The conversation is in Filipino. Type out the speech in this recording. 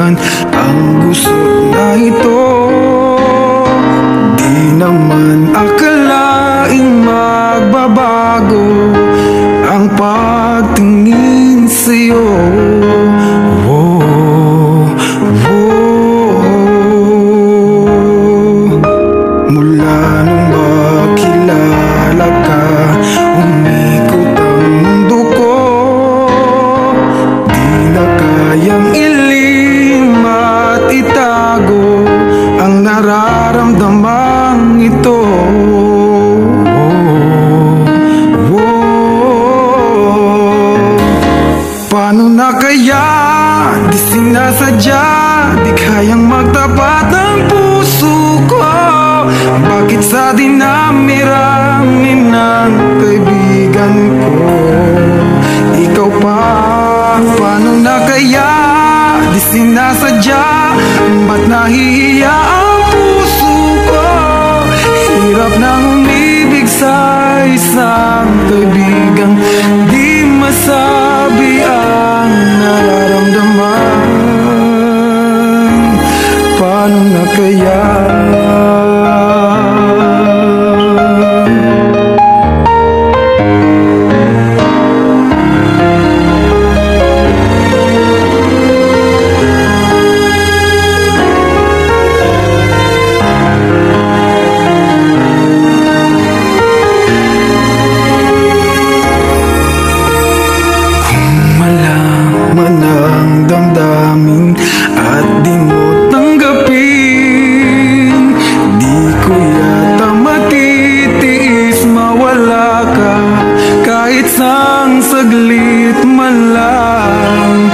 man ang gusot na ito. Di naman akalaing magbabago ang pagtingin sa'yo. Mula nung makilala ka, umikot ang mundo ko. Di na kayang ilim at itago ang nararamdamang ito. Paano na kaya? Di sinasadya, di kayang magtapat ang puso ko. Bakit sa dinami-rami ng kaibigan ko, ikaw pa? Paano na kaya? Di sinasadya, ba't nahihiya ang puso ko? Hirap nang umibig sa isang kaibigang di masabi ang nararamdaman. Paano na kaya? Ang damdamin at di mo tanggapin, di ko yata matitiis mawala ka kahit sang saglit man lang.